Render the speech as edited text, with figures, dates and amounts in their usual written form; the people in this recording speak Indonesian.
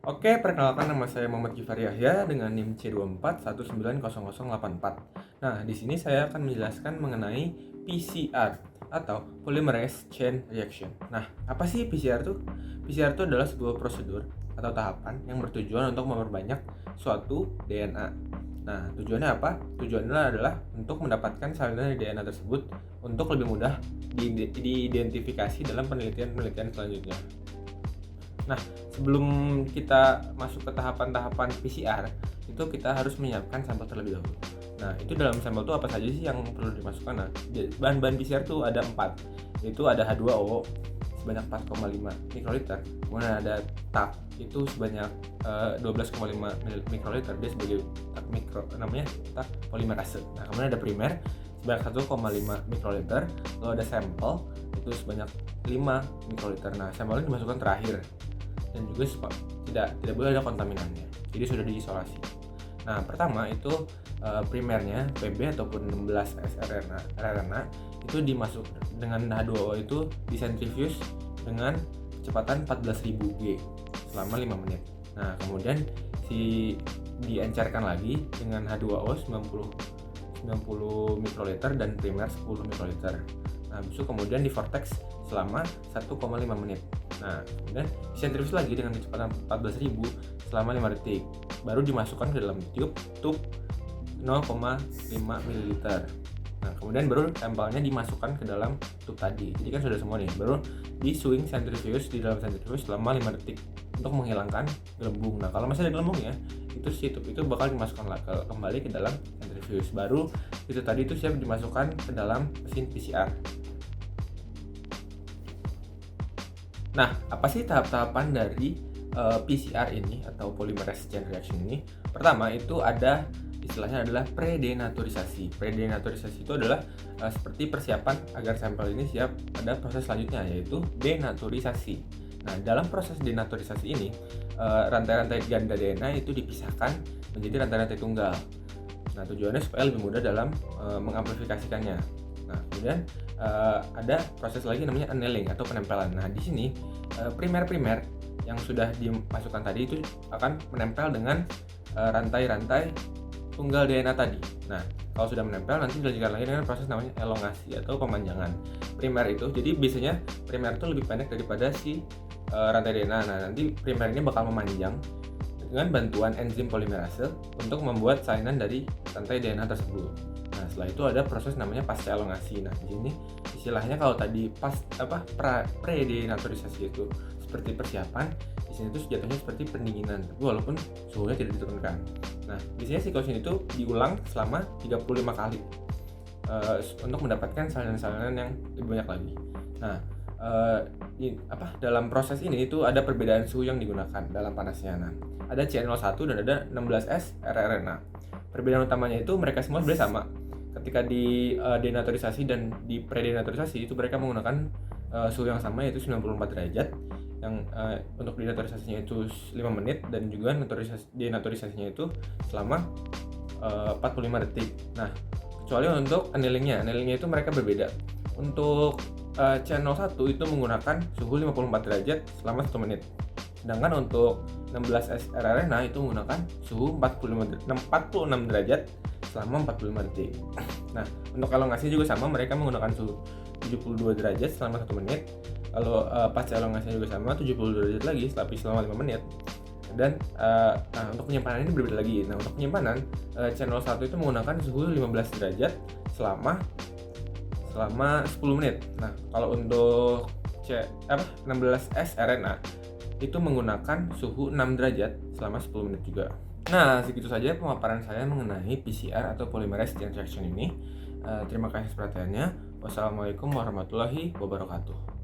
Oke, perkenalkan nama saya Muhammad Gifari Yahya dengan NIM C24190084. Nah, di sini saya akan menjelaskan mengenai PCR atau Polymerase Chain Reaction. Nah, apa sih PCR itu? PCR itu adalah sebuah prosedur atau tahapan yang bertujuan untuk memperbanyak suatu DNA. Nah, tujuannya apa? Tujuannya adalah untuk mendapatkan salinan dari DNA tersebut untuk lebih mudah diidentifikasi dalam penelitian-penelitian selanjutnya. Nah, sebelum kita masuk ke tahapan-tahapan PCR, itu kita harus menyiapkan sampel terlebih dahulu. Nah, itu dalam sampel itu apa saja sih yang perlu dimasukkan? Nah, bahan-bahan PCR itu ada 4, yaitu ada H2O sebanyak 4,5 mikroliter, kemudian ada TAC itu sebanyak 12,5 mikroliter, dia sebagai TAC mikro, namanya TAC polimerase. Nah, kemudian ada primer sebanyak 1,5 mikroliter, lalu ada sampel itu sebanyak 5 mikroliter. Nah, sampelnya dimasukkan terakhir dan juga tidak boleh ada kontaminannya, jadi sudah diisolasi. Nah, pertama itu primernya PB ataupun 16S rRNA itu dimasuk dengan H2O itu disentrifuge dengan kecepatan 14.000 G selama 5 menit. Nah, kemudian diencerkan lagi dengan H2O 90 mikroliter dan primer 10 mikroliter. Nah, habis itu kemudian di vortex selama 1,5 menit. Nah, kemudian disentrifuge lagi dengan kecepatan 14.000 selama 5 detik. Baru dimasukkan ke dalam tube 0,5 ml. Nah, kemudian baru sampelnya dimasukkan ke dalam tube tadi. Jadi kan sudah semua nih. Baru di swing centrifuge di dalam centrifuge selama 5 detik untuk menghilangkan gelembung. Nah, kalau masih ada gelembungnya, itu si tube itu bakal dimasukkan kembali ke dalam centrifuge. Baru itu tadi itu siap dimasukkan ke dalam mesin PCR. Nah, apa sih tahap-tahapan dari PCR ini atau polymerase chain reaction ini? Pertama itu ada istilahnya adalah predenaturisasi. Predenaturisasi itu adalah seperti persiapan agar sampel ini siap pada proses selanjutnya, yaitu denaturisasi. Nah, dalam proses denaturisasi ini rantai-rantai ganda DNA itu dipisahkan menjadi rantai-rantai tunggal. Nah, tujuannya supaya lebih mudah dalam mengamplifikasikannya. Nah, kemudian ada proses lagi namanya annealing atau penempelan. Nah, di sini primer-primer yang sudah dimasukkan tadi itu akan menempel dengan rantai-rantai tunggal DNA tadi. Nah, kalau sudah menempel nanti dilanjutkan lagi dengan proses namanya elongasi atau pemanjangan. Primer itu, jadi biasanya primer itu lebih pendek daripada si rantai DNA. Nah, nanti primer ini bakal memanjang dengan bantuan enzim polimerase untuk membuat salinan dari rantai DNA tersebut. Nah, setelah itu ada proses namanya pasca elongasi. Nah, di sini istilahnya kalau tadi predenaturisasi itu seperti persiapan, di sini itu jatuhnya seperti pendinginan, walaupun suhunya tidak diturunkan. Nah, biasanya siklus ini tuh diulang selama 35 kali untuk mendapatkan salinan-salinan yang lebih banyak lagi. Nah, dalam proses ini itu ada perbedaan suhu yang digunakan dalam panasnya. Nah, ada CN01 dan ada 16S rRNA. Perbedaan utamanya itu mereka semua sebenarnya sama. Ketika di denaturisasi dan di predenaturisasi itu mereka menggunakan suhu yang sama, yaitu 94 derajat. Yang untuk denaturisasinya itu 5 menit dan juga denaturisasinya itu selama 45 detik. Nah, kecuali untuk annealingnya itu mereka berbeda. Untuk C01 itu menggunakan suhu 54 derajat selama 1 menit. Sedangkan untuk 16S rRNA itu menggunakan suhu 46 derajat selama 45 detik. Nah, untuk elongasi juga sama, mereka menggunakan suhu 72 derajat selama 1 menit. Lalu pasca elongasinya juga sama, 72 derajat lagi selama 5 menit. Dan nah, untuk penyimpanan ini berbeda lagi. Nah, untuk penyimpanan channel 1 itu menggunakan suhu 15 derajat selama 10 menit. Nah, kalau untuk 16S rRNA itu menggunakan suhu 6 derajat selama 10 menit juga. Nah, segitu saja pemaparan saya mengenai PCR atau polymerase chain reaction ini. Terima kasih perhatiannya. Wassalamualaikum warahmatullahi wabarakatuh.